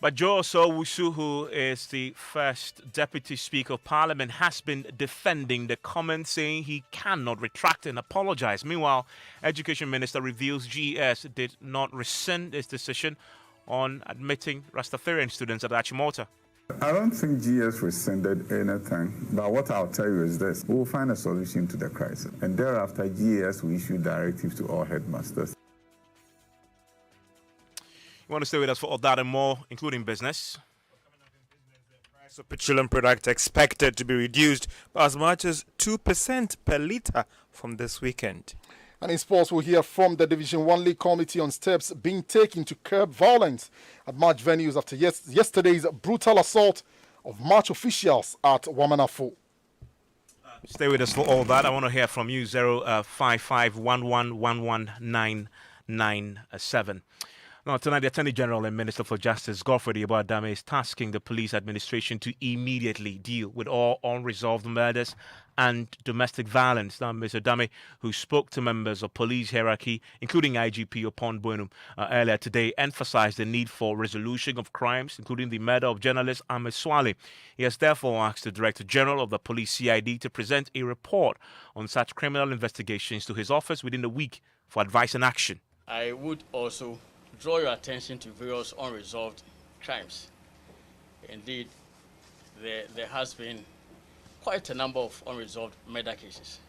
But Joe Osowusu, who is the first Deputy Speaker of Parliament, has been defending the comment, saying he cannot retract and apologize. Meanwhile, Education Minister reveals GES did not rescind its decision on admitting Rastafarian students at Achimota. I don't think GS rescinded anything, but what I'll tell you is this. We will find a solution to the crisis. And thereafter, GS will issue directives to all headmasters. You want to stay with us for all that and more, including business? Price of petroleum product expected to be reduced by as much as 2% per litre from this weekend. And in sports, we'll hear from the Division 1 League Committee on steps being taken to curb violence at match venues after yesterday's brutal assault of match officials at Wamanafo. Stay with us for all that. I want to hear from you, 05511119997. Now, tonight, the Attorney General and Minister for Justice, Godfrey Adame, is tasking the police administration to immediately deal with all unresolved murders and domestic violence. Now, Mr. Adame, who spoke to members of police hierarchy, including IGP Opon Bonum, earlier today, emphasized the need for resolution of crimes, including the murder of journalist Ahmed Swale. He has therefore asked the Director General of the Police CID to present a report on such criminal investigations to his office within a week for advice and action. I would also draw your attention to various unresolved crimes. Indeed, there has been quite a number of unresolved murder cases.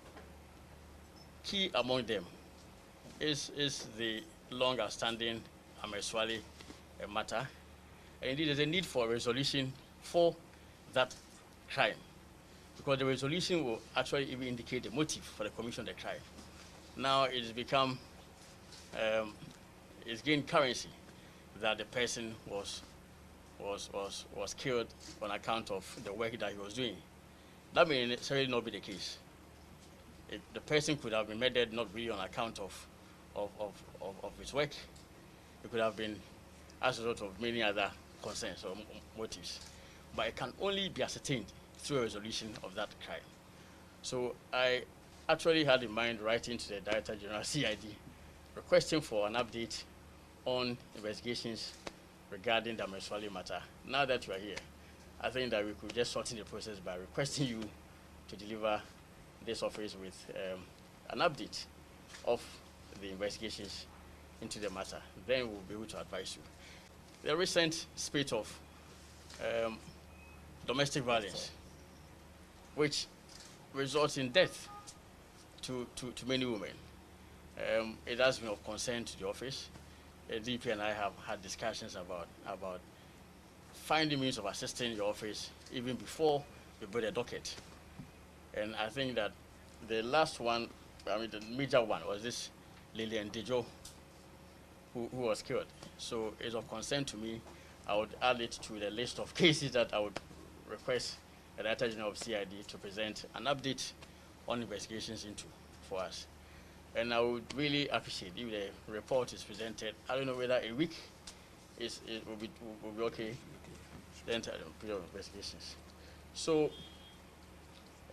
Key among them is the longer-standing Ahmed Swale matter. And indeed, there's a need for a resolution for that crime, because the resolution will actually even indicate the motive for the commission of the crime. Now it's become it's gained currency that the person was killed on account of the work that he was doing. That may necessarily not be the case. The person could have been murdered not really on account of his work. It could have been as a result of many other concerns or motives. But it can only be ascertained through a resolution of that crime. So I actually had in mind writing to the Director General CID requesting for an update on investigations regarding the Ahmed Swale matter. Now that you are here, I think that we could just shorten the process by requesting you to deliver this office with an update of the investigations into the matter. Then we'll be able to advise you. The recent spate of domestic violence, which results in death to many women, it has been of concern to the office. DP and I have had discussions about finding means of assisting the office even before we build a docket. And I think that the last one, the major one, was this Lillian Dejo, who was killed. So it's of concern to me. I would add it to the list of cases that I would request the Director General of CID to present an update on investigations into for us. And I would really appreciate if the report is presented. I don't know whether a week will be okay. The entire period of investigations. So,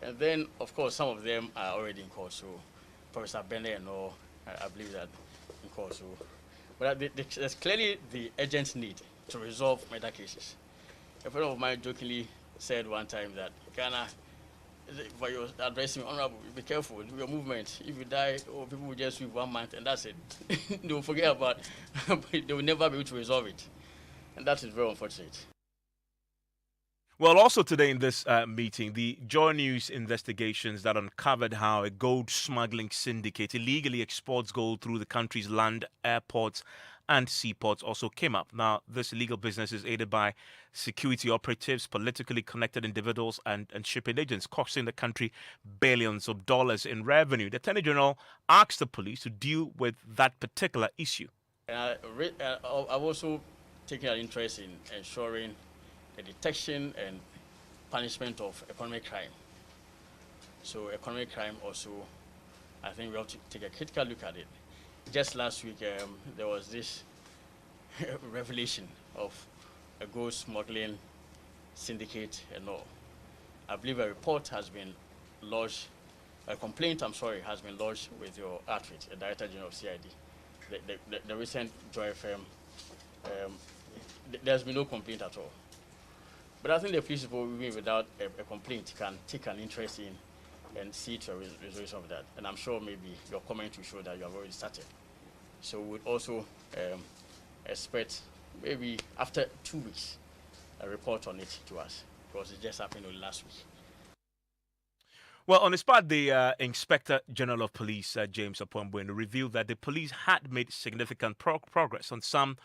and then of course some of them are already in court. So, Professor Bene and all, I believe that in court. So, but there's clearly the urgent need to resolve murder cases. A friend of mine jokingly said one time that Ghana, for your addressing honorable, be careful with your movement. If you die, people will just sweep 1 month and that's it. They will forget about it. They will never be able to resolve it. And that is very unfortunate. Well, also today in this meeting, the Joy News investigations that uncovered how a gold smuggling syndicate illegally exports gold through the country's land, airports, and seaports also came up. Now, this illegal business is aided by security operatives, politically connected individuals, and shipping agents, costing the country billions of dollars in revenue. The Attorney General asked the police to deal with that particular issue. I've also taken an interest in ensuring the detection and punishment of economic crime. So economic crime also, I think we have to take a critical look at it. Just last week, there was this revelation of a gold smuggling syndicate and all. I believe a report has been lodged, a complaint, has been lodged with your outfit, the Director General of CID. The recent Joy FM there's been no complaint at all. But I think the police people, even without a complaint, can take an interest in and see to a resolution of that. And I'm sure maybe your comment will show that you have already started. So we'd also expect maybe after 2 weeks a report on it to us, because it just happened only last week. Well, on his part, the Inspector General of Police, James Appombwenu, revealed that the police had made significant progress on some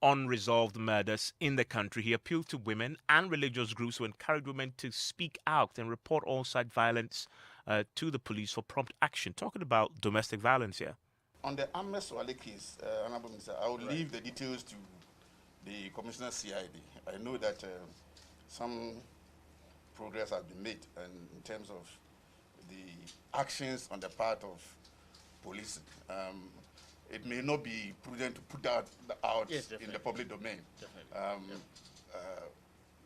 unresolved murders in the country. He appealed to women and religious groups who encouraged women to speak out and report all such violence to the police for prompt action. Talking about domestic violence here. On the Ahmed Swale case, Honorable Minister, I will leave the details to the Commissioner CID. I know that some progress has been made in terms of the actions on the part of police. It may not be prudent to put that out in the public domain.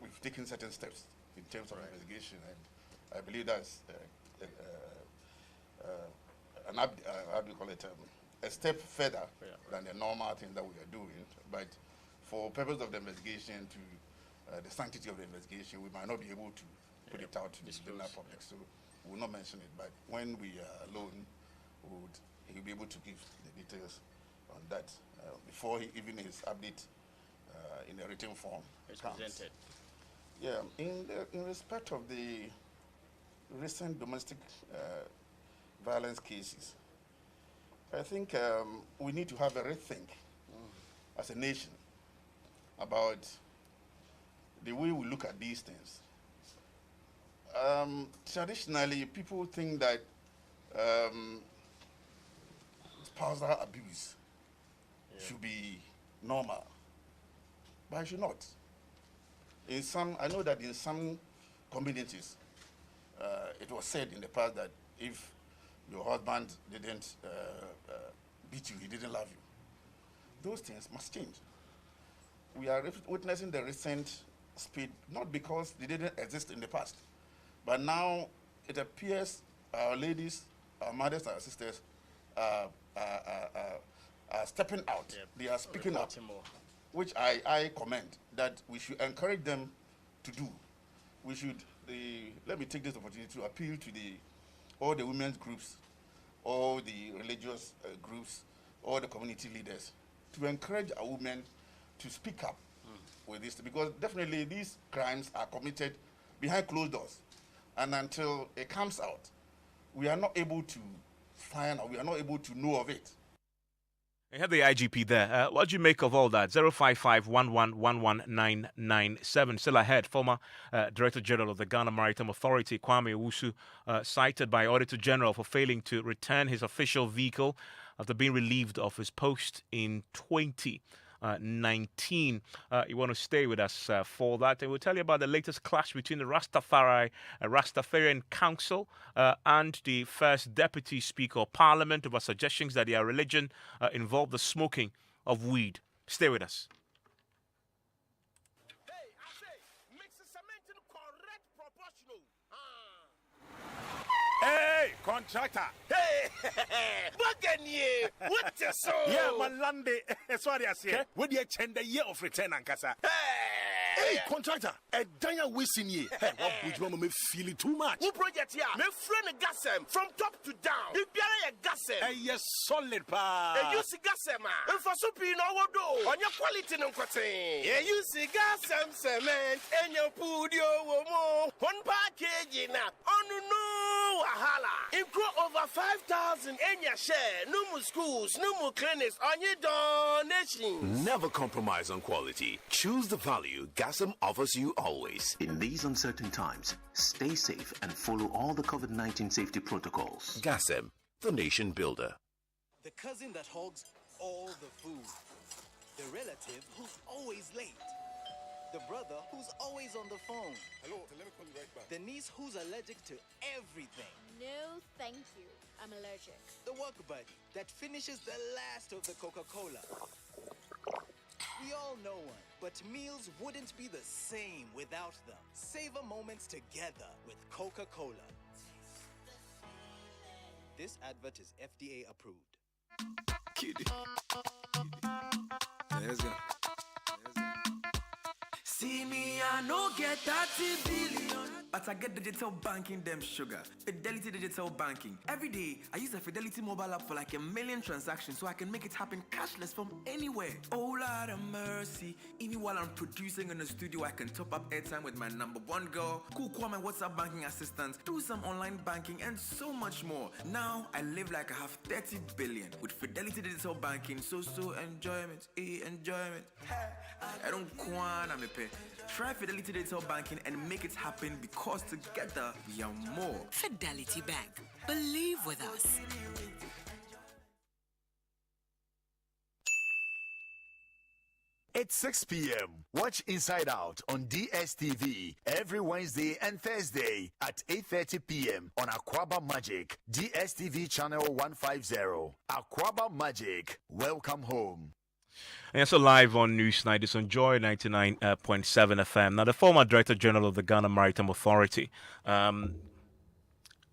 We've taken certain steps in terms of investigation, and I believe that's how do you call it? A step further than the normal thing that we are doing. But for purpose of the investigation, to the sanctity of the investigation, we might not be able to put it out to the general public. So we will not mention it. But when we are alone, he'll be able to give the details on that before even his update in a written form comes. Presented. Yeah, in respect of the recent domestic violence cases, I think we need to have a rethink as a nation about the way we look at these things. Traditionally, people think that spousal abuse should be normal, but it should not. I know that in some communities, it was said in the past that if your husband didn't beat you, he didn't love you. Those things must change. We are witnessing the recent speed, not because they didn't exist in the past, but now it appears our ladies, our mothers, our sisters are stepping out. Yep. They are speaking up, which I commend that we should encourage them to do. We should, let me take this opportunity to appeal to all the women's groups, all the religious groups, all the community leaders to encourage our women to speak up with this, because definitely these crimes are committed behind closed doors, and until it comes out, we are not able to find, or we are not able to know of it. You have the IGP there. What do you make of all that? 055-1111-997. Still ahead, former Director General of the Ghana Maritime Authority, Kwame Owusu, cited by Auditor General for failing to return his official vehicle after being relieved of his post in 2019. You want to stay with us for that, and we'll tell you about the latest clash between the Rastafarian Council and the first Deputy Speaker of Parliament over suggestions that their religion involved the smoking of weed. Stay with us. Hey, I say, mix the cement in correct proportional. Hey, contractor. Hey, Baganye, what you so? Yeah, Malande, that's what I say. What do you change the year of return, Ankasa? Hey, contractor, a danya wasting ye. Hey, what would you me feel it too much? Who project here? Me friend gasem from top to down. You be a gasem. Hey, yes, solid pa. Hey, you see gasem, man. And for soupi no wodo. On your quality no kwate. Yeah, you see gasem cement and your pudio womo. One package na. On no wahala. Include over 5,000 in your share. No more schools, no more clinics on your donation. Never compromise on quality. Choose the value Gasm offers you always. In these uncertain times, stay safe and follow all the COVID-19 safety protocols. Gasm, the nation builder. The cousin that hogs all the food. The relative who's always late. The brother who's always on the phone. Hello, let me call you right back. The niece who's allergic to everything. No, thank you. I'm allergic. The work buddy that finishes the last of the Coca-Cola. We all know one, but meals wouldn't be the same without them. Savor moments together with Coca-Cola. This advert is FDA approved. Kitty. Let's go. See me, I no get 30 billion. But I get digital banking, them sugar. Fidelity Digital Banking. Every day, I use the Fidelity mobile app for like 1 million transactions so I can make it happen cashless from anywhere. Oh, Lord of mercy. Even while I'm producing in the studio, I can top up airtime with my number one girl, call my WhatsApp banking assistant, do some online banking, and so much more. Now, I live like I have 30 billion with Fidelity Digital Banking. So enjoyment, enjoyment. I don't want to pay. Try Fidelity Digital Banking and make it happen because together we are more. Fidelity Bank. Believe with us. It's 6 p.m. Watch Inside Out on DSTV every Wednesday and Thursday at 8:30 p.m. on Aquaba Magic, DSTV channel 150. Aquaba Magic, welcome home. And also live on Newsnight, it's on Joy99.7 FM. Now, the former Director General of the Ghana Maritime Authority, Kwame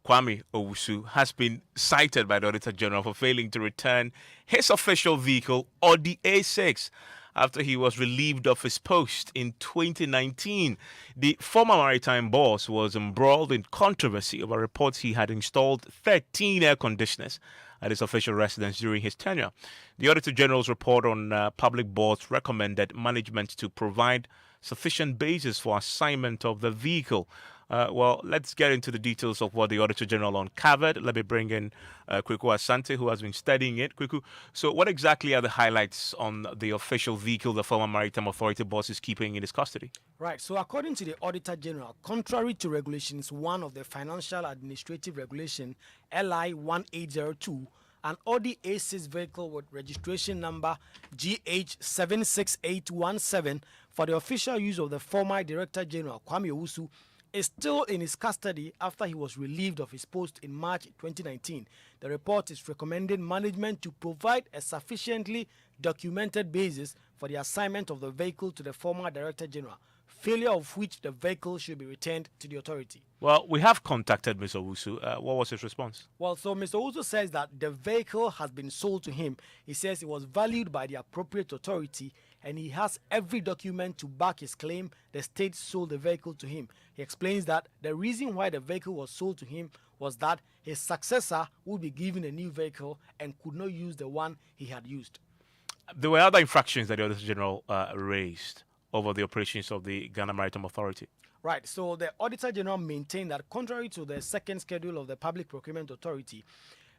Owusu, has been cited by the Auditor General for failing to return his official vehicle, or the A6, after he was relieved of his post in 2019. The former maritime boss was embroiled in controversy over reports he had installed 13 air conditioners at his official residence during his tenure. The Auditor General's report on public boards recommended management to provide sufficient basis for assignment of the vehicle. Well, let's get into the details of what the Auditor General uncovered. Let me bring in Kweku Asante, who has been studying it. Kweku, so what exactly are the highlights on the official vehicle the former Maritime Authority boss is keeping in his custody? Right, so according to the Auditor General, contrary to Regulations 1 of the Financial Administrative Regulation, LI 1802, an Audi A6 vehicle with registration number GH76817 for the official use of the former Director General Kwame Owusu is still in his custody after he was relieved of his post in March 2019. The report is recommending management to provide a sufficiently documented basis for the assignment of the vehicle to the former Director General, failure of which the vehicle should be returned to the authority. Well, we have contacted Mr. Owusu. What was his response? Well, so Mr. Owusu says that the vehicle has been sold to him. He says it was valued by the appropriate authority and he has every document to back his claim the state sold the vehicle to him. He explains that the reason why the vehicle was sold to him was that his successor would be given a new vehicle and could not use the one he had used. There were other infractions that the Auditor General raised over the operations of the Ghana Maritime Authority. Right, so the Auditor General maintained that contrary to the second schedule of the Public Procurement Authority,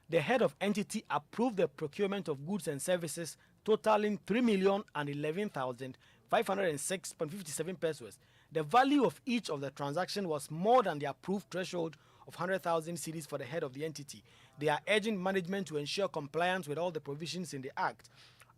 the head of entity approved the procurement of goods and services totaling 3,011,506.57 pesos. The value of each of the transactions was more than the approved threshold of 100,000 cedis for the head of the entity. They are urging management to ensure compliance with all the provisions in the Act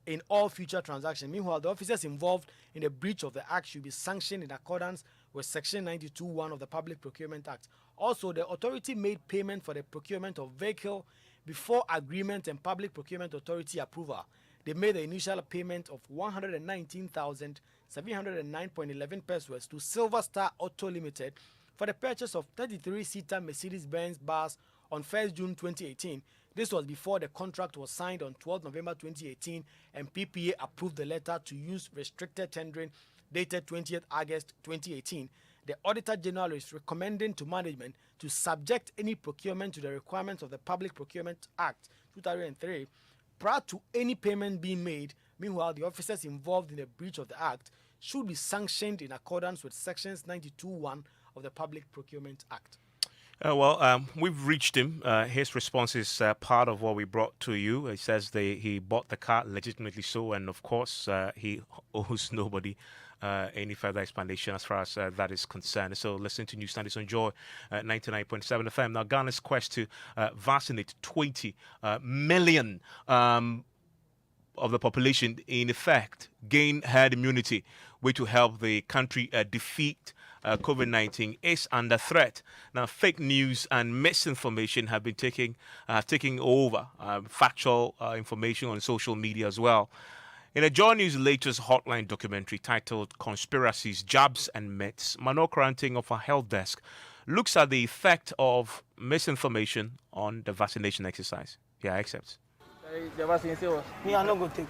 in all future transactions. Meanwhile, the officers involved in the breach of the Act should be sanctioned in accordance with Section 92(1) of the Public Procurement Act. Also, the authority made payment for the procurement of vehicle before agreement and Public Procurement Authority approval. They made the initial payment of 119,709.11 pesos to Silver Star Auto Limited for the purchase of 33-seater Mercedes-Benz bus on 1st June 2018. This was before the contract was signed on 12 November 2018 and PPA approved the letter to use restricted tendering dated 20th August 2018. The Auditor General is recommending to management to subject any procurement to the requirements of the Public Procurement Act 2003 prior to any payment being made. Meanwhile, the officers involved in the breach of the Act should be sanctioned in accordance with Sections 92(1) of the Public Procurement Act. We've reached him. His response is part of what we brought to you. He says he bought the car legitimately so, and of course, he owes nobody any further explanation as far as that is concerned. So listen to Newsnight. It's on Joy 99.7 FM. Now, Ghana's quest to vaccinate 20 million of the population, in effect, gain herd immunity, which will help the country defeat COVID-19 is under threat. Now, fake news and misinformation have been taking over factual information on social media as well. In a Joy News latest hotline documentary titled Conspiracies, Jabs and Myths, Manor Kranting of our health desk looks at the effect of misinformation on the vaccination exercise. Yeah, accepts. The vaccine was me, I not go take.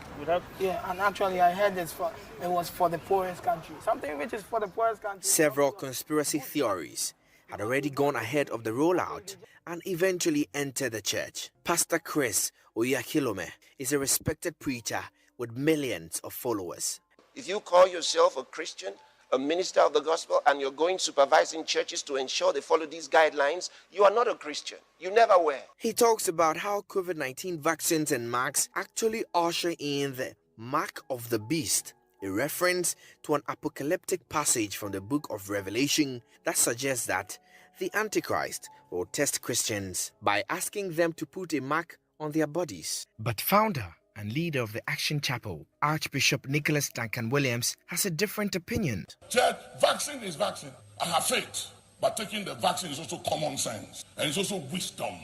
Yeah, and actually I heard it was for the poorest country. Something which is for the poorest country. Several conspiracy theories had already gone ahead of the rollout and eventually entered the church. Pastor Chris Oyakilome is a respected preacher with millions of followers. If you call yourself a Christian, a minister of the gospel, and you're going supervising churches to ensure they follow these guidelines, you are not a Christian. You never were. He talks about how COVID-19 vaccines and masks actually usher in the mark of the beast, a reference to an apocalyptic passage from the book of Revelation that suggests that the Antichrist will test Christians by asking them to put a mark on their bodies. But founder and leader of the Action Chapel, Archbishop Nicholas Duncan Williams, has a different opinion. Church, vaccine is vaccine. I have faith, but taking the vaccine is also common sense and it's also wisdom.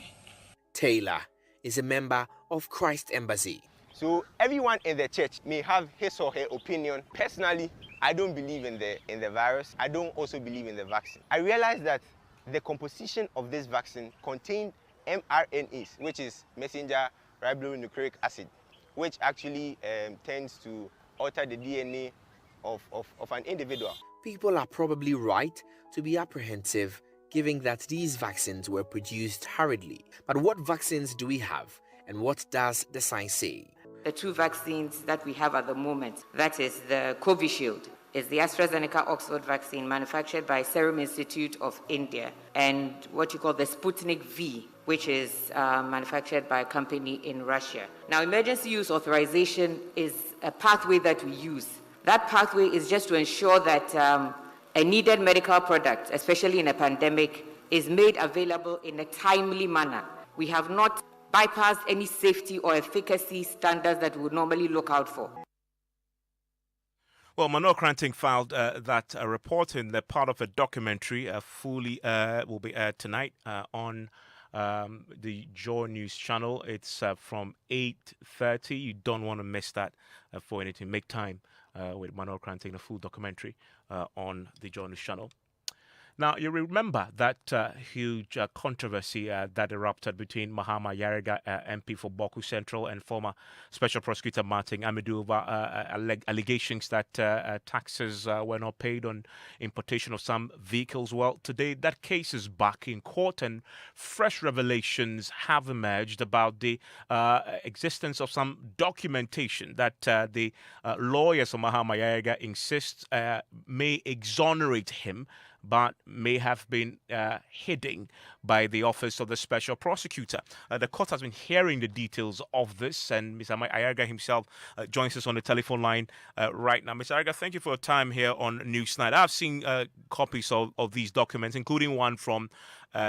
Taylor is a member of Christ Embassy. So everyone in the church may have his or her opinion. Personally, I don't believe in the virus. I don't also believe in the vaccine. I realized that the composition of this vaccine contained mRNAs, which is messenger ribonucleic acid, which actually tends to alter the DNA of an individual. People are probably right to be apprehensive, given that these vaccines were produced hurriedly. But what vaccines do we have, and what does the science say? The two vaccines that we have at the moment, that is the Covishield, is the AstraZeneca Oxford vaccine manufactured by Serum Institute of India, and what you call the Sputnik V, which is manufactured by a company in Russia. Now, emergency use authorization is a pathway that we use. That pathway is just to ensure that a needed medical product, especially in a pandemic, is made available in a timely manner. We have not bypassed any safety or efficacy standards that we would normally look out for. Well, Manor Cranting filed that reporting that part of a documentary fully will be aired tonight on the Joy News channel. It's from 8:30. You don't want to miss that for anything. Make time with Manor Cranting, a full documentary on the Joy News channel. Now, you remember that huge controversy that erupted between Mahama Yariga, MP for Boku Central, and former Special Prosecutor Martin Amidu over allegations that taxes were not paid on importation of some vehicles. Well, today that case is back in court, and fresh revelations have emerged about the existence of some documentation that the lawyers of Mahama Yariga insist may exonerate him, but may have been hidden by the Office of the Special Prosecutor. The court has been hearing the details of this, and Mr. Ayaga himself joins us on the telephone line right now. Mr. Ayaga, thank you for your time here on Newsnight. I've seen copies of these documents, including one from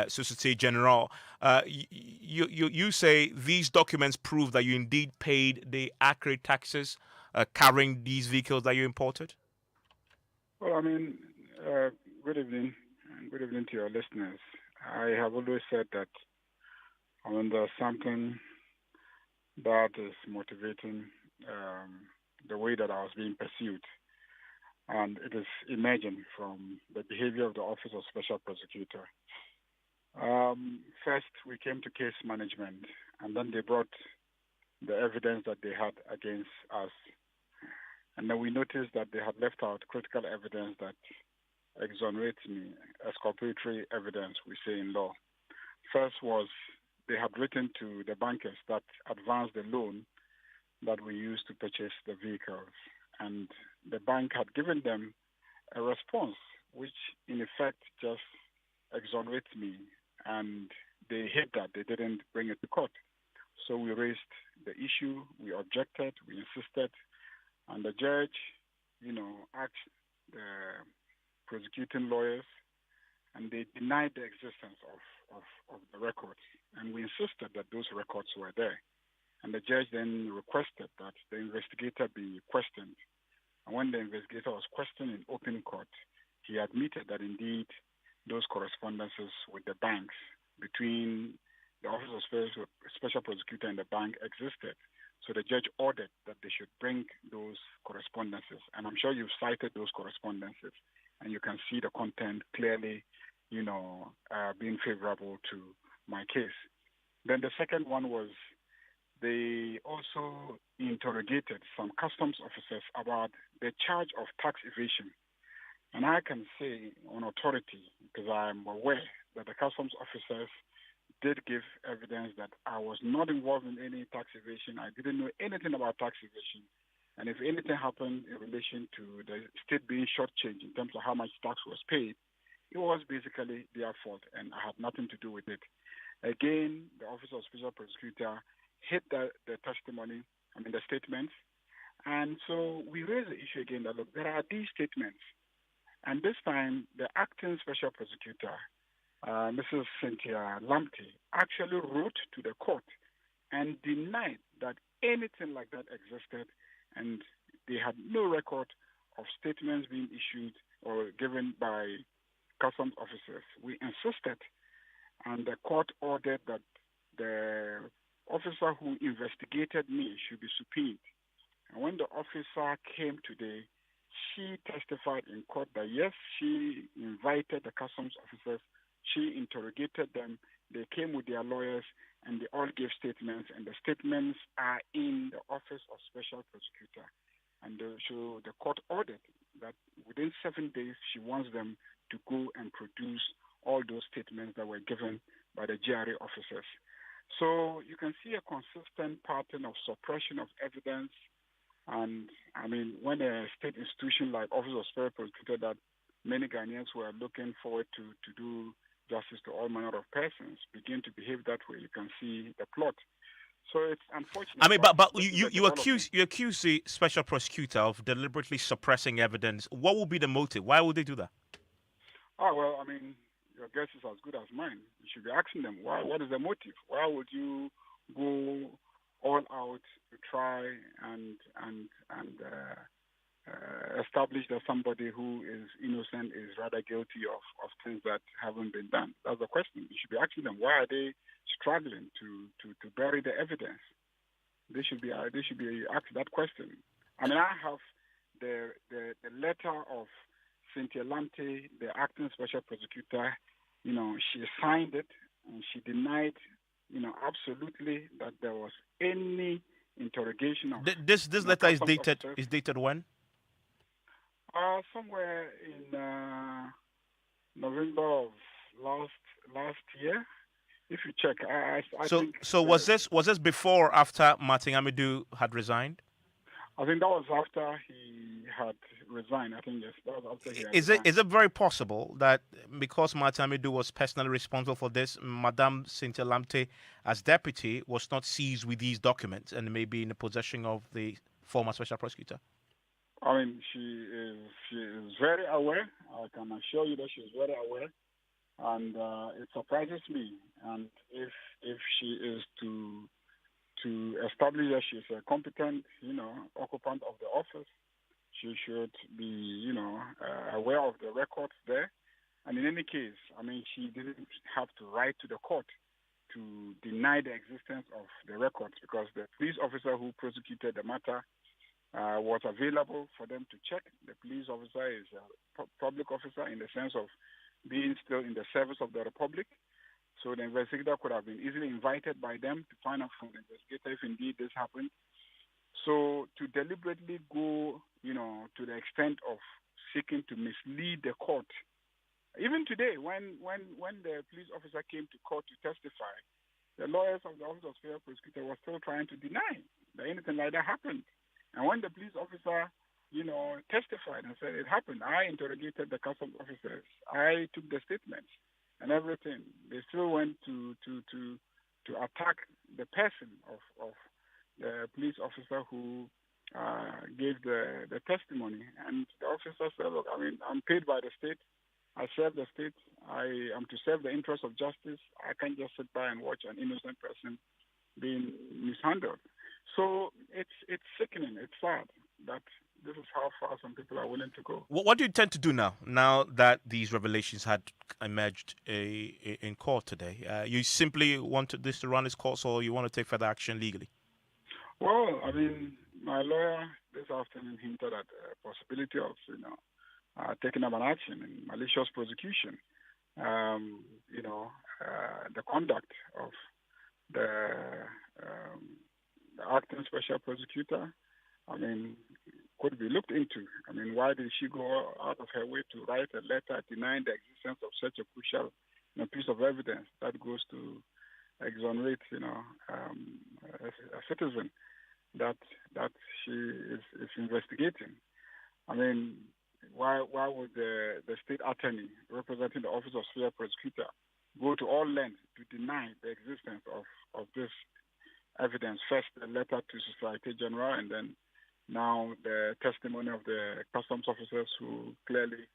Societe Generale. You say these documents prove that you indeed paid the accurate taxes carrying these vehicles that you imported? Well, I mean, good evening, and good evening to your listeners. I have always said that when there's something that is motivating the way that I was being pursued, and it is emerging from the behavior of the Office of Special Prosecutor. First, we came to case management, and then they brought the evidence that they had against us. And then we noticed that they had left out critical evidence that exonerates me, exculpatory evidence, we say in law. First was they had written to the bankers that advanced the loan that we used to purchase the vehicles. And the bank had given them a response, which in effect just exonerates me. And they hid that. They didn't bring it to court. So we raised the issue, we objected, we insisted, and the judge, asked the prosecuting lawyers, and they denied the existence of the records. And we insisted that those records were there. And the judge then requested that the investigator be questioned. And when the investigator was questioned in open court, he admitted that indeed those correspondences with the banks between the Office of Special Prosecutor and the bank existed. So the judge ordered that they should bring those correspondences. And I'm sure you've cited those correspondences, and you can see the content clearly, being favorable to my case. Then the second one was they also interrogated some customs officers about the charge of tax evasion. And I can say on authority, because I'm aware that the customs officers did give evidence that I was not involved in any tax evasion. I didn't know anything about tax evasion. And if anything happened in relation to the state being shortchanged in terms of how much tax was paid, it was basically their fault, and I had nothing to do with it. Again, the Office of Special Prosecutor hit the statements. And so we raised the issue again that, look, there are these statements. And this time, the acting special prosecutor, Mrs. Cynthia Lamptey, actually wrote to the court and denied that anything like that existed, and they had no record of statements being issued or given by customs officers. We insisted, and the court ordered that the officer who investigated me should be subpoenaed. And when the officer came today, she testified in court that yes, she invited the customs officers, she interrogated them, they came with their lawyers, and they all gave statements, and the statements are in the Office of Special Prosecutor. And so the court ordered that within 7 days, she wants them to go and produce all those statements that were given by the GRA officers. So you can see a consistent pattern of suppression of evidence. And I mean, when a state institution like Office of Special Prosecutor that many Ghanaians were looking forward to do justice to all manner of persons begin to behave that way, you can see the plot. So it's unfortunate. I mean, but you accuse the special prosecutor of deliberately suppressing evidence. What would be the motive? Why would they do that? Oh, well, I mean, your guess is as good as mine. You should be asking them, why? What is the motive? Why would you go all out to try and establish that somebody who is innocent is rather guilty of things that haven't been done? That's the question. You should be asking them, why are they struggling to bury the evidence? They should be asked that question. I mean, I have the letter of Cynthia Lamptey, the acting special prosecutor. You know, she signed it and she denied, absolutely that there was any interrogation of this letter is dated when? Somewhere in November of last year. If you check, I think. So was this before or after Martin Amidou had resigned? I think that was after he had resigned. I think yes, that was after he had Is resigned. it very possible that because Martin Amidou was personally responsible for this, Madame Cynthia Lamptey, as deputy, was not seized with these documents and may be in the possession of the former special prosecutor? I mean, she is very aware. I can assure you that she is very aware, and it surprises me. And if she is to establish that she is a competent, occupant of the office, she should be, aware of the records there. And in any case, I mean, she didn't have to write to the court to deny the existence of the records because the police officer who prosecuted the matter was available for them to check. The police officer is a public officer in the sense of being still in the service of the Republic. So the investigator could have been easily invited by them to find out from the investigator if indeed this happened. So to deliberately go, to the extent of seeking to mislead the court. Even today, when the police officer came to court to testify, the lawyers of the Office of Special Prosecutor were still trying to deny that anything like that happened. And when the police officer, testified and said it happened, I interrogated the customs officers, I took the statements and everything, they still went to attack the person of the police officer who gave the testimony. And the officer said, look, I mean, I'm paid by the state. I serve the state. I am to serve the interest of justice. I can't just sit by and watch an innocent person being mishandled. So it's sickening. It's sad that this is how far some people are willing to go. What do you intend to do now that these revelations had emerged in court today? You simply want this to run its course, or you want to take further action legally? Well, I mean, my lawyer this afternoon hinted at the possibility of, taking up an action in malicious prosecution. The conduct of the the acting special prosecutor, I mean, could be looked into. I mean, why did she go out of her way to write a letter denying the existence of such a crucial piece of evidence that goes to exonerate, a citizen that she is investigating? I mean, why would the state attorney representing the office of special prosecutor go to all lengths to deny the existence of this evidence? First, the letter to Societe Generale, and then now the testimony of the customs officers who clearly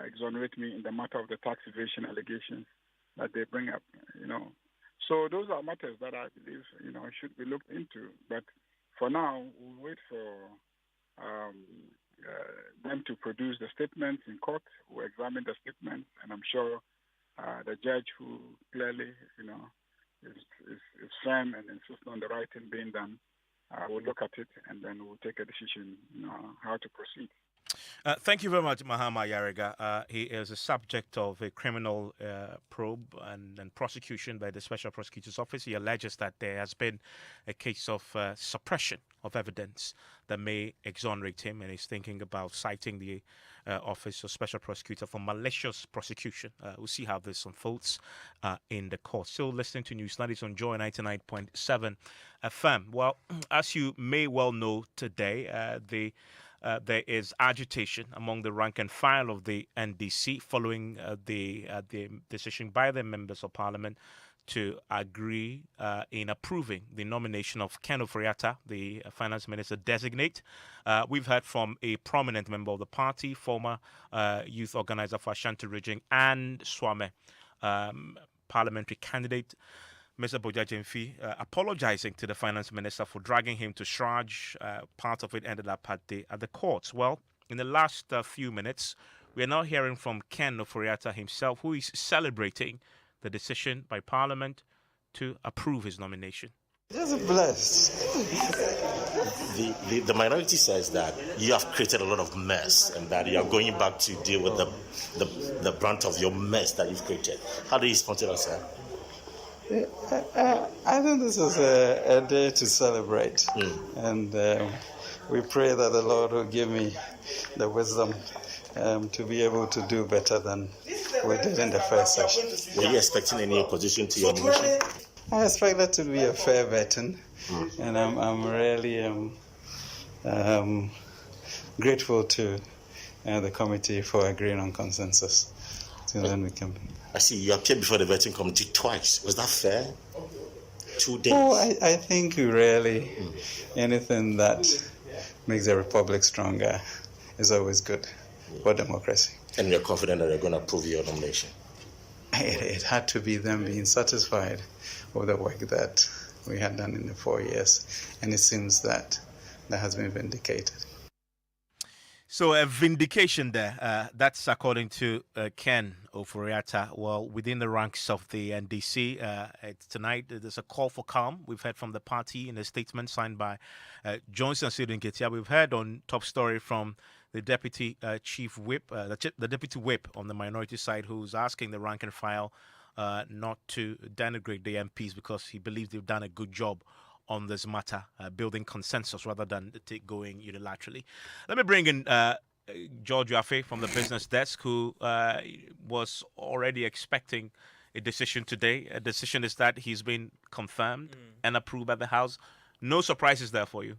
exonerate me in the matter of the tax evasion allegations that they bring up, So those are matters that I believe, should be looked into. But for now, we'll wait for them to produce the statements in court. We'll examine the statements, and I'm sure the judge who clearly, is firm and insists on the right thing being done, will look at it, and then we'll take a decision, how to proceed. Thank you very much, Mahama Yariga. He is a subject of a criminal probe and prosecution by the Special Prosecutor's Office. He alleges that there has been a case of suppression of evidence that may exonerate him, and he's thinking about citing the Office of Special Prosecutor for malicious prosecution. We'll see how this unfolds in the court. Still listening to Newsnight. It's on Joy99.7 FM. Well, as you may well know today, there is agitation among the rank and file of the NDC following the decision by the members of parliament to agree in approving the nomination of Ken Ofori-Atta, the finance minister designate. We've heard from a prominent member of the party, former youth organizer for Ashanti Region and Swame parliamentary candidate, Mr. Boja Jemfi, apologizing to the finance minister for dragging him to Shraj. Part of it ended up at the courts. Well, in the last few minutes, we are now hearing from Ken Ofori-Atta himself, who is celebrating the decision by Parliament to approve his nomination. Just blessed. The minority says that you have created a lot of mess and that you are going back to deal with the brunt of your mess that you've created. How do you respond to that, sir? I think this is a day to celebrate, and we pray that the Lord will give me the wisdom to be able to do better than we did in the first session. Were you expecting any opposition to your nomination? I expect that to be a fair vetting, and I'm really grateful to the committee for agreeing on consensus. So then we can. I see you appeared before the vetting committee twice. Was that fair? 2 days? Oh, I think really anything that makes the republic stronger is always good for democracy. And you're confident that they're going to approve your nomination? It had to be them being satisfied with the work that we had done in the 4 years, and it seems that has been vindicated. So a vindication there. That's according to Ken Ofori-Atta. Well, within the ranks of the NDC, tonight there's a call for calm. We've heard from the party in a statement signed by Johnson Sidon Ketia. We've heard on Top Story from the deputy chief whip, the deputy whip on the minority side, who's asking the rank and file not to denigrate the MPs because he believes they've done a good job on this matter, building consensus rather than going unilaterally. Let me bring in George Yaffe from the business desk, who was already expecting a decision today. A decision is that he's been confirmed and approved by the House. No surprises there for you?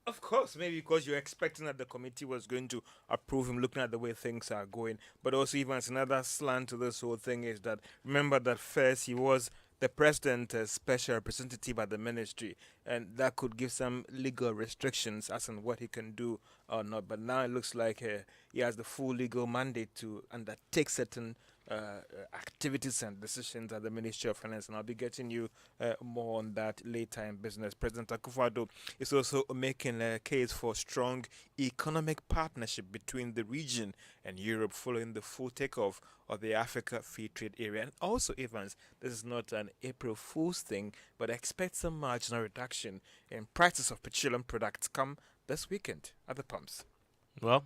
Of course, maybe because you're expecting that the committee was going to approve him, looking at the way things are going. But also, even as another slant to this whole thing is that, remember that first he was the president's special representative at the ministry, and that could give some legal restrictions as on what he can do or not. But now it looks like he has the full legal mandate to undertake certain activities and decisions at the Ministry of Finance, and I'll be getting you more on that later in business. President Akufo-Addo is also making a case for strong economic partnership between the region and Europe following the full takeoff of the Africa Free Trade Area. And also, Evans, this is not an April Fool's thing, but expect some marginal reduction in prices of petroleum products come this weekend at the pumps. Well,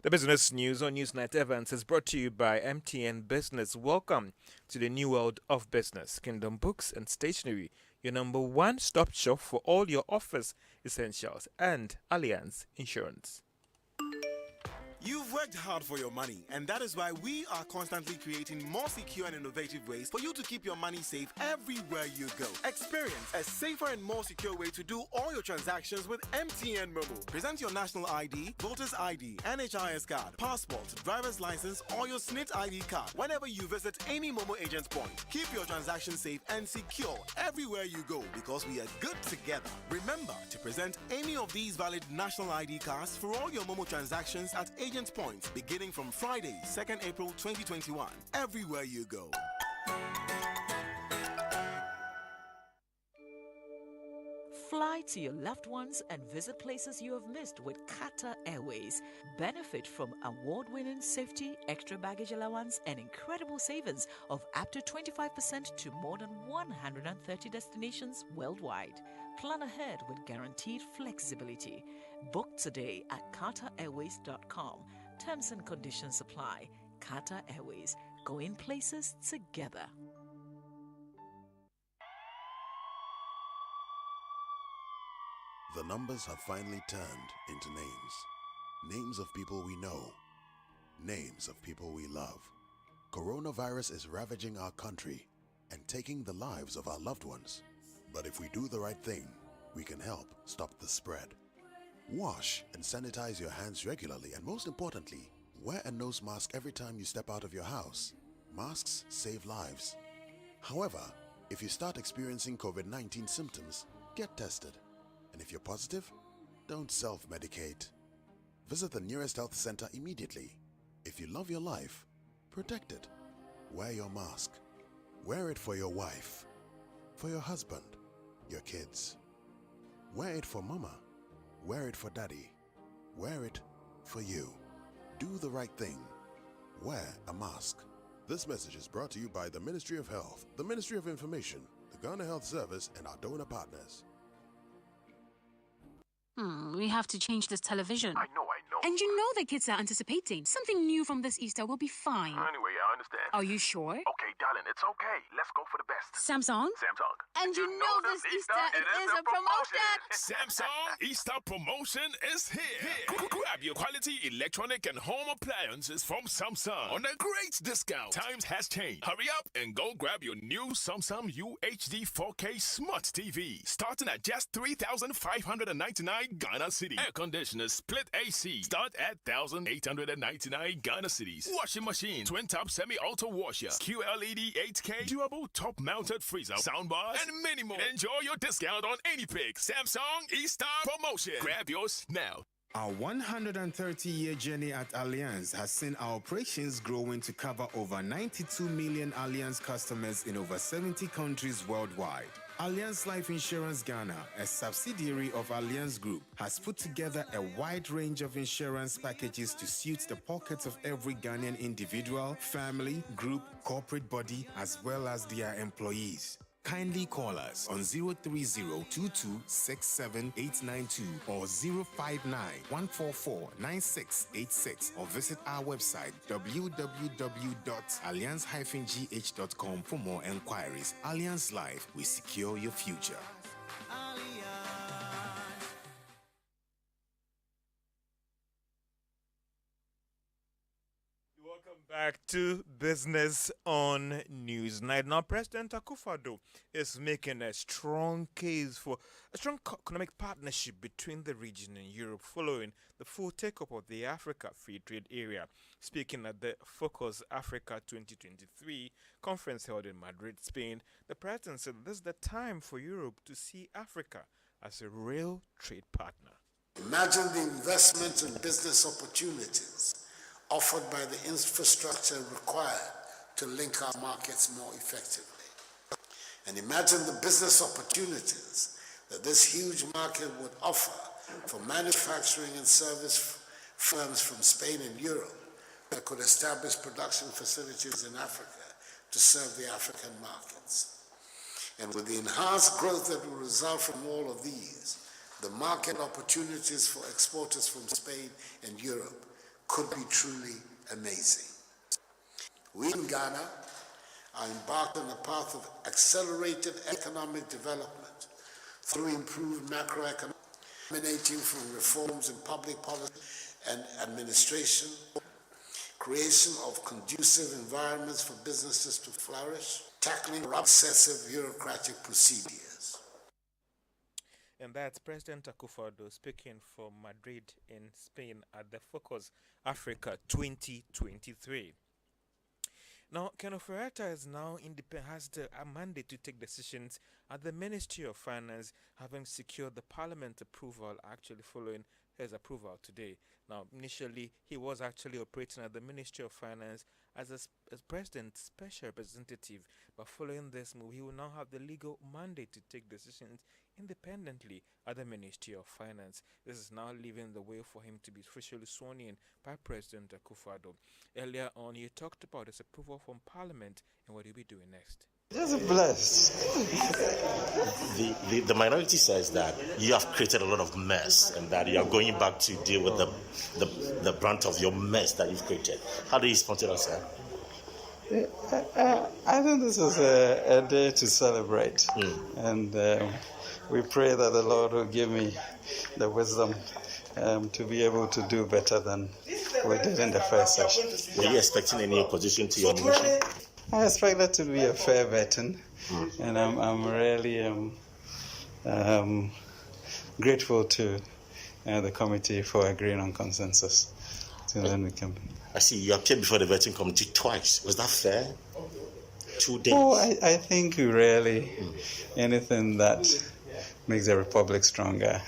the business news on Newsnight Evans is brought to you by MTN Business. Welcome to the new world of business. Kingdom Books and Stationery, your number one stop shop for all your office essentials, and Allianz Insurance. You've worked hard for your money, and that is why we are constantly creating more secure and innovative ways for you to keep your money safe everywhere you go. Experience a safer and more secure way to do all your transactions with MTN Momo. Present your national ID, voter's ID, NHIS card, passport, driver's license, or your SNIT ID card whenever you visit any Momo agent point. Keep your transactions safe and secure everywhere you go because we are good together. Remember to present any of these valid national ID cards for all your Momo transactions at agent points beginning from Friday, 2nd April 2021, everywhere you go. Fly to your loved ones and visit places you have missed with Qatar Airways. Benefit from award-winning safety, extra baggage allowance, and incredible savings of up to 25% to more than 130 destinations worldwide. Plan ahead with guaranteed flexibility. Book today at QatarAirways.com. Terms and conditions apply. Qatar Airways, going places together. The numbers have finally turned into names. Names of people we know. Names of people we love. Coronavirus is ravaging our country and taking the lives of our loved ones. But if we do the right thing, we can help stop the spread. Wash and sanitize your hands regularly, and most importantly, wear a nose mask every time you step out of your house. Masks save lives. However, if you start experiencing COVID-19 symptoms, get tested. And if you're positive, don't self-medicate. Visit the nearest health center immediately. If you love your life, protect it. Wear your mask. Wear it for your wife, for your husband, your kids. Wear it for mama. Wear it for daddy. Wear it for you. Do the right thing. Wear a mask. This message is brought to you by the Ministry of Health, the Ministry of Information, the Ghana Health Service, and our donor partners. We have to change this television. I know. And you know the kids are anticipating. Something new from this Easter will be fine. Anyway, I understand. Are you sure? Okay, darling, it's okay. Let's go for the best. Samsung? Samsung. And you know this Easter it is a promotion. Samsung Easter promotion is here. Grab your quality electronic and home appliances from Samsung on a great discount. Times has changed. Hurry up and go grab your new Samsung UHD 4K Smart TV. Starting at just 3,599 Ghana cedis. Air conditioners, split AC. Start at 1,899 Ghana cedis. Washing machine, twin top semi-auto washer, QLED 8K, durable top-mounted freezer, soundbars, and many more. Enjoy your discount on any pick. Samsung Easter promotion. Grab yours now. Our 130-year journey at Allianz has seen our operations growing to cover over 92 million Allianz customers in over 70 countries worldwide. Allianz Life Insurance Ghana, a subsidiary of Allianz Group, has put together a wide range of insurance packages to suit the pockets of every Ghanaian individual, family, group, corporate body, as well as their employees. Kindly call us on 030-2267-892 or 059-144-9686 or visit our website www.allianz-gh.com for more enquiries. Allianz Life, we secure your future. Back to business on Newsnight. Now, President Akufo-Addo is making a strong case for a strong economic partnership between the region and Europe following the full take-up of the Africa Free Trade Area. Speaking at the Focus Africa 2023 conference held in Madrid, Spain, the president said this is the time for Europe to see Africa as a real trade partner. Imagine the investment and business opportunities offered by the infrastructure required to link our markets more effectively. And imagine the business opportunities that this huge market would offer for manufacturing and service firms from Spain and Europe that could establish production facilities in Africa to serve the African markets. And with the enhanced growth that will result from all of these, the market opportunities for exporters from Spain and Europe could be truly amazing. We in Ghana are embarked on a path of accelerated economic development through improved macroeconomic, emanating from reforms in public policy and administration, creation of conducive environments for businesses to flourish, tackling excessive bureaucratic procedures. And that's President Akufo-Addo speaking from Madrid in Spain at the Focus Africa 2023. Now, Kenneth Ferretta is now has a mandate to take decisions at the Ministry of Finance, having secured the Parliament approval, actually following his approval today. Now, initially, he was actually operating at the Ministry of Finance as President's special representative, but following this move, he will now have the legal mandate to take decisions independently at the Ministry of Finance. This is now leaving the way for him to be officially sworn in by President Akufo-Addo. Earlier on, he talked about his approval from Parliament and what he'll be doing next. Just blessed. The minority says that you have created a lot of mess and that you are going back to deal with the brunt of your mess that you've created. How do you respond to that, sir? I think this is a day to celebrate. And we pray that the Lord will give me the wisdom to be able to do better than we did in the first session. Were you expecting any opposition to your motion? I expect that to be a fair vetting, and I'm really grateful to the committee for agreeing on consensus. So then we can. I see you appeared before the vetting committee twice. Was that fair? 2 days. Oh, I think really anything that makes the republic stronger.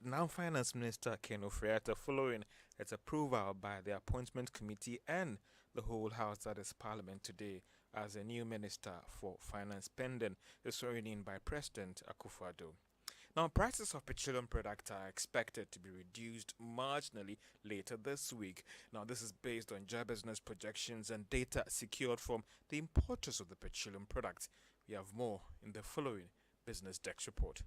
Now, Finance Minister Ken Ofri-Atta, following its approval by the Appointment Committee and the whole House, that is Parliament, today as a new Minister for Finance, pending the swearing in by President Akufo-Addo. Now, prices of petroleum products are expected to be reduced marginally later this week. Now, this is based on Joy Business projections and data secured from the importers of the petroleum products. We have more in the following Business Desk report.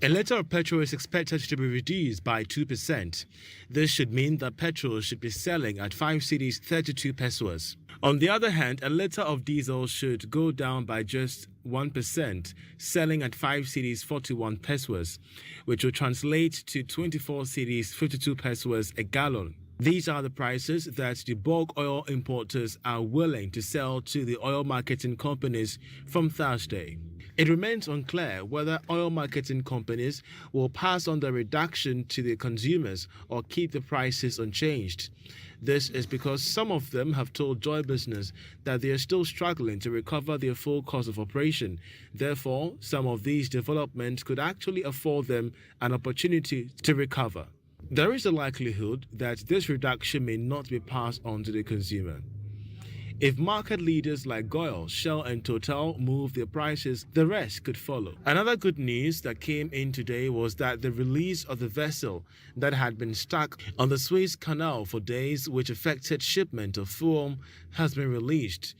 A litre of petrol is expected to be reduced by 2%. This should mean that petrol should be selling at 5 cedis 32 pesos. On the other hand, a litre of diesel should go down by just 1%, selling at 5 cedis 41 pesos, which will translate to 24 cedis 52 pesos a gallon. These are the prices that the bulk oil importers are willing to sell to the oil marketing companies from Thursday. It remains unclear whether oil marketing companies will pass on the reduction to the consumers or keep the prices unchanged. This is because some of them have told Joy Business that they are still struggling to recover their full cost of operation. Therefore, some of these developments could actually afford them an opportunity to recover. There is a likelihood that this reduction may not be passed on to the consumer. If market leaders like Goil, Shell and Total move their prices, the rest could follow. Another good news that came in today was that the release of the vessel that had been stuck on the Suez Canal for days, which affected shipment of fuel, has been released.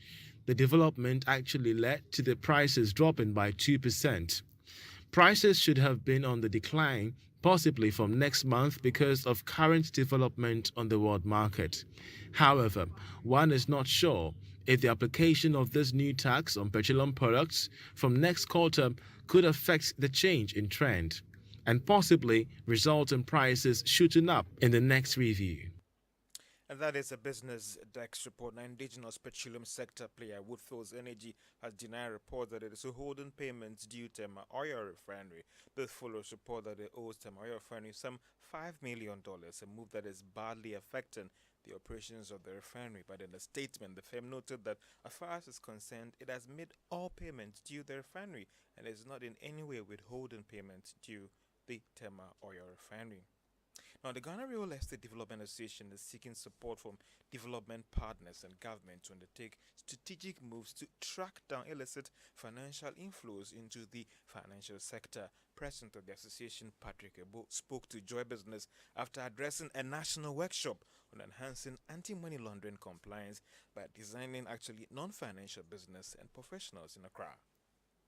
The development actually led to the prices dropping by 2%. Prices should have been on the decline, possibly from next month because of current development on the world market. However, one is not sure if the application of this new tax on petroleum products from next quarter could affect the change in trend and possibly result in prices shooting up in the next review. And that is a Business Desk report. Now, indigenous petroleum sector player Woodfields Energy has denied reports that it is holding payments due to Tema Oil Refinery. This follows report that it owes Tema Oil Refinery some $5 million, a move that is badly affecting the operations of the refinery. But in a statement, the firm noted that as far as is concerned, it has made all payments due the refinery and is not in any way withholding payments due the Tema Oil Refinery. Now, the Ghana Real Estate Development Association is seeking support from development partners and government to undertake strategic moves to track down illicit financial inflows into the financial sector. President of the association, Patrick Ebo, spoke to Joy Business after addressing a national workshop on enhancing anti-money laundering compliance by designing non-financial business and professionals in Accra.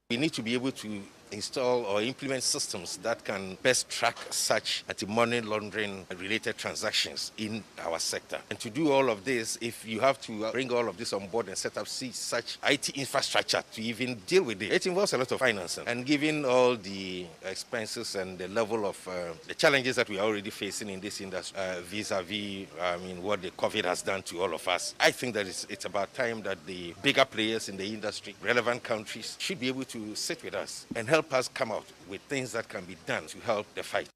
We need to be able to install or implement systems that can best track such anti-money laundering related transactions in our sector. And to do all of this, if you have to bring all of this on board and set up such IT infrastructure to even deal with it, it involves a lot of financing. And given all the expenses and the level of the challenges that we are already facing in this industry vis-a-vis what the COVID has done to all of us, I think that it's about time that the bigger players in the industry, relevant countries, should be able to sit with us and help us come out with things that can be done to help the fight.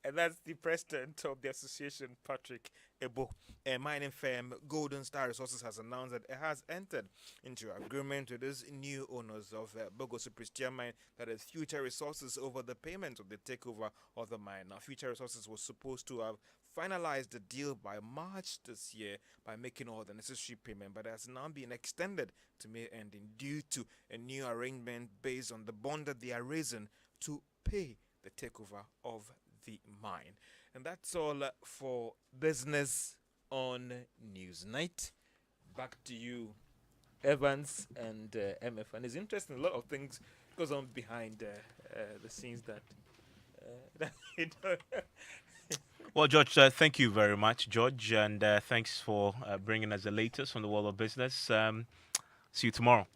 And that's the president of the association, Patrick Ebo. A mining firm, Golden Star Resources, has announced that it has entered into agreement with its new owners of Bogoso Prestia Mine, that is Future Resources, over the payment of the takeover of the mine. Now, Future Resources was supposed to have finalized the deal by March this year by making all the necessary payment, but it has now been extended to May ending due to a new arrangement based on the bond that they are raising to pay the takeover of the mine. And that's all for business on Newsnight. Back to you, Evans and MF. And it's interesting, a lot of things goes on behind the scenes that Well, George, thank you very much, George, and thanks for bringing us the latest from the world of business. See you tomorrow.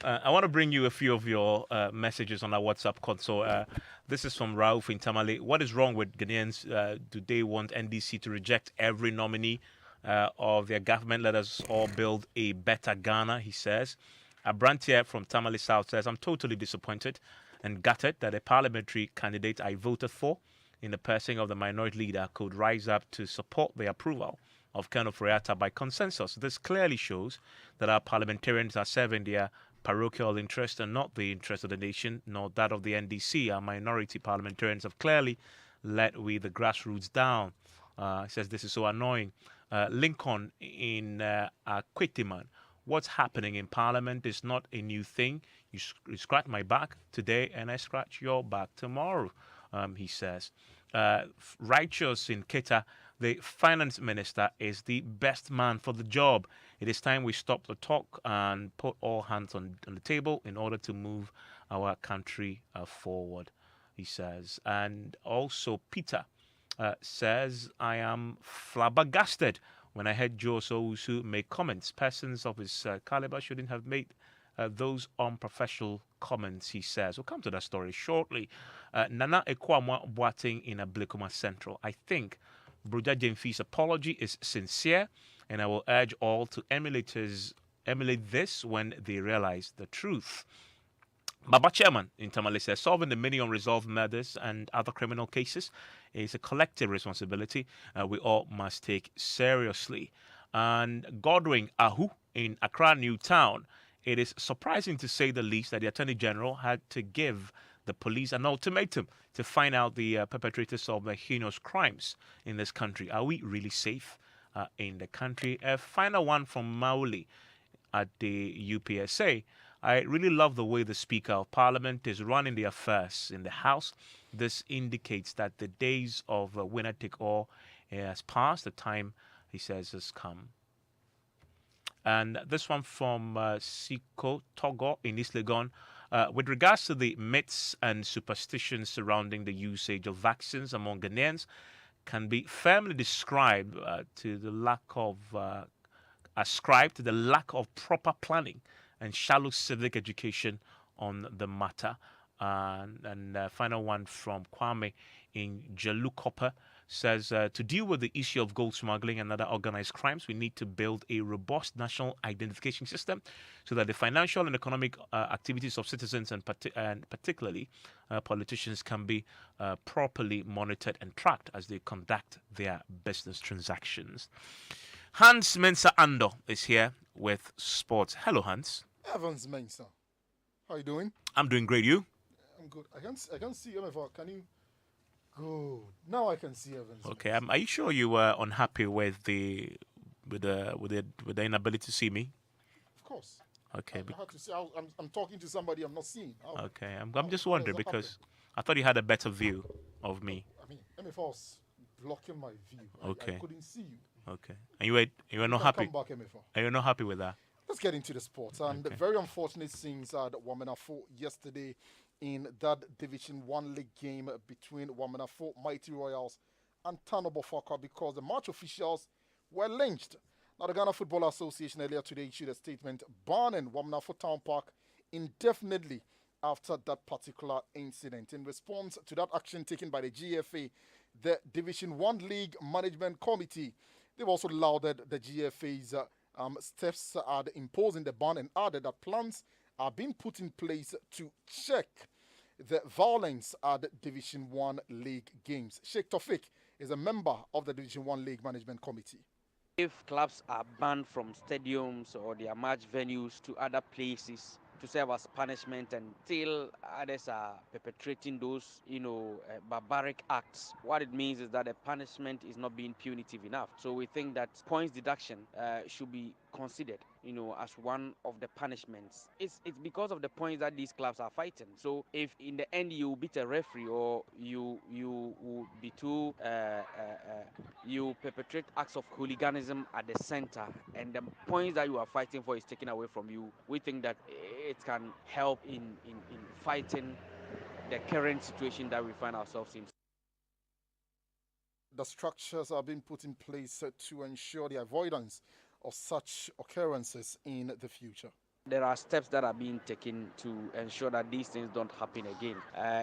I want to bring you a few of your messages on our WhatsApp console. This is from Rauf in Tamale. What is wrong with Ghanaians? Do they want NDC to reject every nominee of their government? Let us all build a better Ghana, he says. Abrantia from Tamale South says, I'm totally disappointed and gutted that a parliamentary candidate I voted for in the person of the minority leader could rise up to support the approval of Colonel Furiata by consensus. This clearly shows that our parliamentarians are serving their parochial interest and not the interest of the nation, nor that of the NDC. Our minority parliamentarians have clearly led with the grassroots down. He says this is so annoying. Lincoln in Aquitiman. What's happening in Parliament is not a new thing. You scratch my back today and I scratch your back tomorrow, he says. Righteous in Keta, the finance minister is the best man for the job. It is time we stop the talk and put all hands on the table in order to move our country forward, he says. And also Peter says, I am flabbergasted when I heard Joe Sousu make comments. Persons of his caliber shouldn't have made those unprofessional comments, he says. We'll come to that story shortly. Nana Ekwamwa Boating in Ablikuma Central. I think Bruja Jemfi's apology is sincere, and I will urge all to emulate this when they realize the truth. Baba Chairman in Tamale says, solving the many unresolved murders and other criminal cases is a collective responsibility we all must take seriously. And Godwin Ahu in Accra New Town, it is surprising to say the least that the Attorney General had to give the police an ultimatum to find out the perpetrators of the heinous crimes in this country. Are we really safe in the country? A final one from Mauli at the UPSA. I really love the way the Speaker of Parliament is running the affairs in the House. This indicates that the days of winner take all has passed. The time, he says, has come. And this one from Siko Togo in East Legon. With regards to the myths and superstitions surrounding the usage of vaccines among Ghanaians, can be firmly described to the lack of ascribed to the lack of proper planning and shallow civic education on the matter. And final one from Kwame in Jalukopa says, to deal with the issue of gold smuggling and other organized crimes, we need to build a robust national identification system so that the financial and economic activities of citizens and particularly politicians can be properly monitored and tracked as they conduct their business transactions. Hans Mensah Ando is here with sports. Hello, Hans. Evans Mensah. How you doing? I'm doing great. You? I'm good. I can see MFR. Can you? Good. Now I can see Evans. Okay. Are you sure you were unhappy with the inability to see me? Of course. Okay. I have to see. I'm talking to somebody I'm not seeing. Okay. I'm just wondering because I thought you had a better view of me. I mean, MFR's blocking my view. Okay. I couldn't see you. Okay. And you were not happy. Come back, MFR. And you're not happy with that? Let's get into the sports. And very unfortunate scenes at Wamanafo yesterday in that Division 1 League game between Wamanafo Mighty Royals and Tanobo Faka, because the match officials were lynched. Now, the Ghana Football Association earlier today issued a statement banning Wamanafo Town Park indefinitely after that particular incident. In response to that action taken by the GFA, the Division 1 League Management Committee, they've also lauded the GFA's steps at imposing the ban and added that plans are being put in place to check the violence at Division 1 League games. Sheikh Tawfiq is a member of the Division 1 League Management Committee. If clubs are banned from stadiums or their match venues to other places to serve as punishment, and still others are perpetrating those, barbaric acts, what it means is that the punishment is not being punitive enough. So we think that points deduction should be considered, as one of the punishments. It's because of the points that these clubs are fighting. So if in the end you beat a referee, or you will be too, you perpetrate acts of hooliganism at the center, and the points that you are fighting for is taken away from you, we think that it can help in fighting the current situation that we find ourselves in. The structures are being put in place to ensure the avoidance of such occurrences in the future. There are steps that are being taken to ensure that these things don't happen again.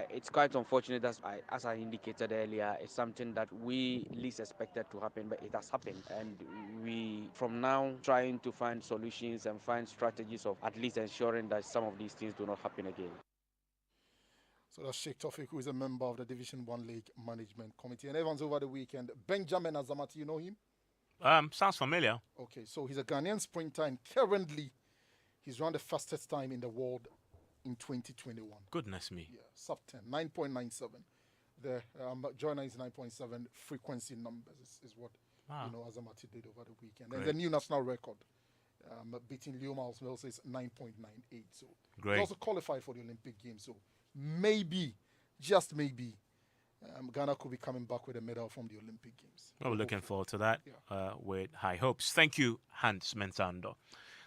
It's quite unfortunate that, as I indicated earlier, it's something that we least expected to happen, but it has happened. And we, from now, trying to find solutions and find strategies of at least ensuring that some of these things do not happen again. So that's Sheikh Tawfiq, who is a member of the Division 1 League Management Committee. And Evans, over the weekend, Benjamin Azamati, you know him? Sounds familiar. Okay, so he's a Ghanaian sprinter, and currently he's run the fastest time in the world in 2021. Goodness me. Yeah, sub 10, 9.97. The Joy99.7 frequency numbers is what Azamati did over the weekend. And the new national record, beating Leo Miles Mills, is 9.98. So great. He also qualified for the Olympic Games. So maybe, just maybe, Ghana could be coming back with a medal from the Olympic Games. We're looking forward to that with high hopes. Thank you, Evans Mensah.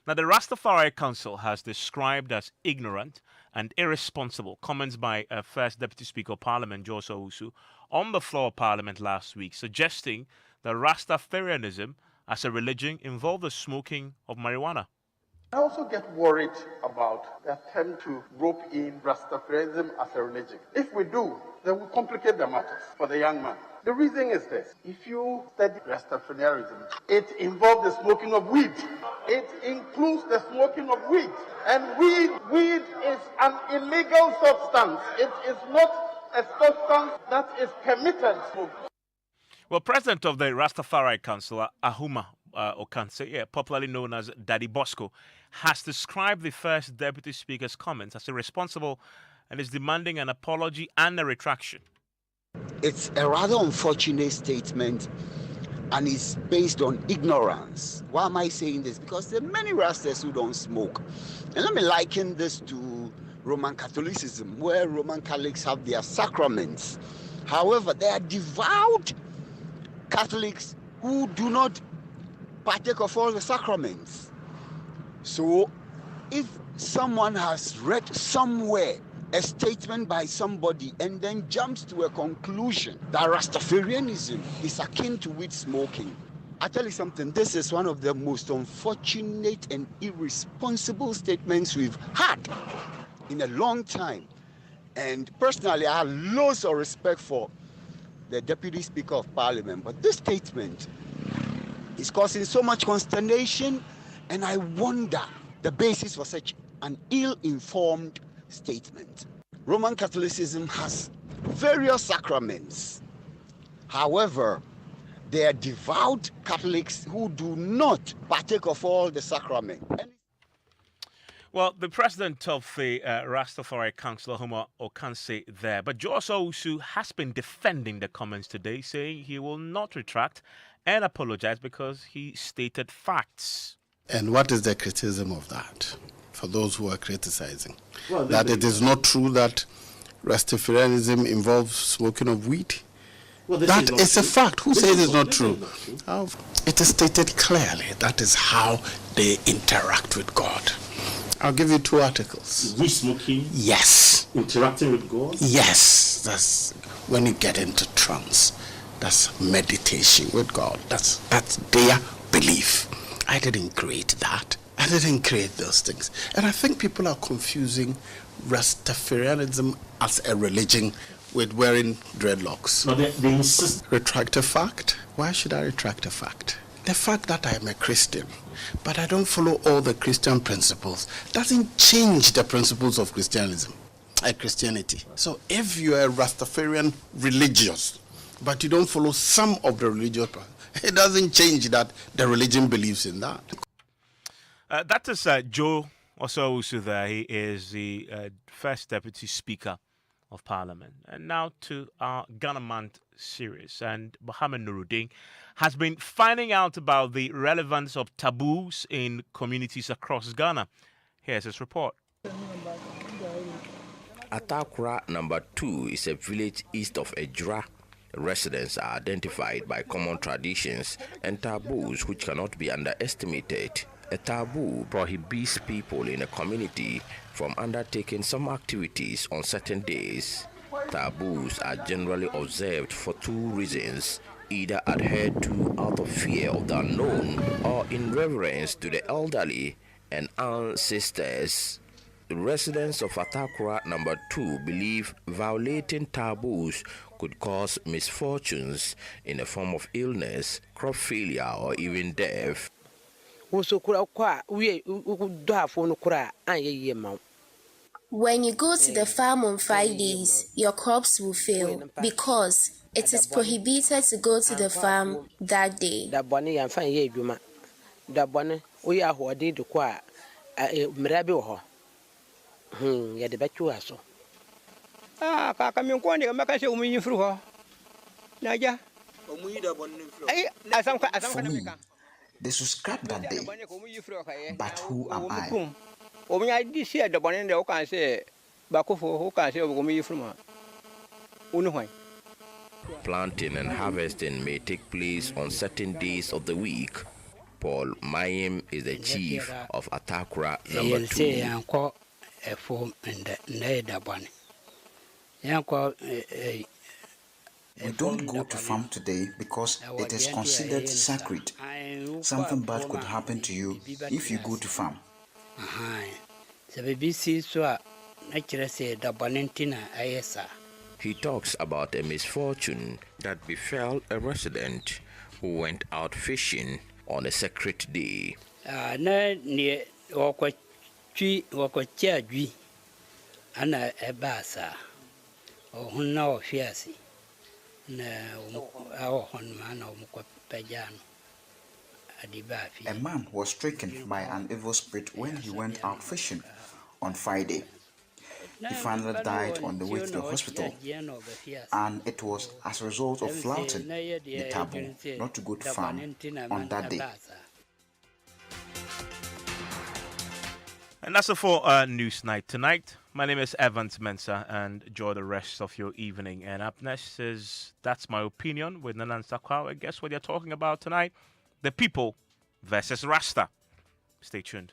Now, the Rastafari Council has described as ignorant and irresponsible comments by First Deputy Speaker of Parliament, George Owusu, on the floor of Parliament last week, suggesting that Rastafarianism as a religion involved the smoking of marijuana. I also get worried about the attempt to rope in Rastafarianism as a religion. If we do, then we complicate the matters for the young man. The reason is this: if you study Rastafarianism, it involves the smoking of weed. It includes the smoking of weed. And weed is an illegal substance. It is not a substance that is permitted. Well, President of the Rastafari Council, Ahuma Okanse, popularly known as Daddy Bosco, has described the First Deputy Speaker's comments as irresponsible and is demanding an apology and a retraction. It's a rather unfortunate statement, and it's based on ignorance. Why am I saying this? Because there are many Rastas who don't smoke. And let me liken this to Roman Catholicism, where Roman Catholics have their sacraments. However, there are devout Catholics who do not partake of all the sacraments. So if someone has read somewhere a statement by somebody and then jumps to a conclusion that Rastafarianism is akin to weed smoking, I tell you something, this is one of the most unfortunate and irresponsible statements we've had in a long time. And personally, I have loads of respect for the Deputy Speaker of Parliament, but this statement is causing so much consternation, and I wonder the basis for such an ill-informed statement. Roman Catholicism has various sacraments. However, there are devout Catholics who do not partake of all the sacraments. Well, the president of the Rastafari Council, Ahuma Okanse, there, but George Owusu has been defending the comments today, saying he will not retract and apologize because he stated facts. And what is the criticism of that for those who are criticizing? Well, that it is not true that Rastafarianism involves smoking of weed? Well, that is a fact. Who says it's not true? It is stated clearly. That is how they interact with God. I'll give you 2 articles. Weed smoking? Yes. Interacting with God? Yes. That's when you get into trance. That's meditation with God. That's their belief. I didn't create that. I didn't create those things. And I think people are confusing Rastafarianism as a religion with wearing dreadlocks. No, they insist. Retract a fact? Why should I retract a fact? The fact that I'm a Christian, but I don't follow all the Christian principles, doesn't change the principles of Christianity. So if you are a Rastafarian religious, but you don't follow some of the religious, it doesn't change that the religion believes in that. That is Joe Osowusu there. He is the first Deputy Speaker of Parliament. And now to our Ghana Month series. And Mohammed Nuruddin has been finding out about the relevance of taboos in communities across Ghana. Here's his report. Atakura number 2 is a village east of Ejura. Residents are identified by common traditions and taboos which cannot be underestimated. A taboo prohibits people in a community from undertaking some activities on certain days. Taboos are generally observed for 2 reasons, either adhered to out of fear of the unknown or in reverence to the elderly and ancestors. The residents of Atakura number 2 believe violating taboos could cause misfortunes in the form of illness, crop failure, or even death. When you go to the farm on Fridays, your crops will fail because it is prohibited to go to the farm that day. They should scrap that day. But who am I? Planting and harvesting may take place on certain days of the week. Paul Mayim is the chief of Atakura number 2. We don't go to farm today because it is considered sacred. Something bad could happen to you if you go to farm. He talks about a misfortune that befell a resident who went out fishing on a sacred day. A man was stricken by an evil spirit when he went out fishing on Friday. He finally died on the way to the hospital, and it was as a result of flouting the taboo not to go to farm on that day. And that's it for Newsnight tonight. My name is Evans Mensah, and enjoy the rest of your evening. And up next is That's My Opinion with Nanan Sakwao. And guess what they're talking about tonight? The people versus Rasta. Stay tuned.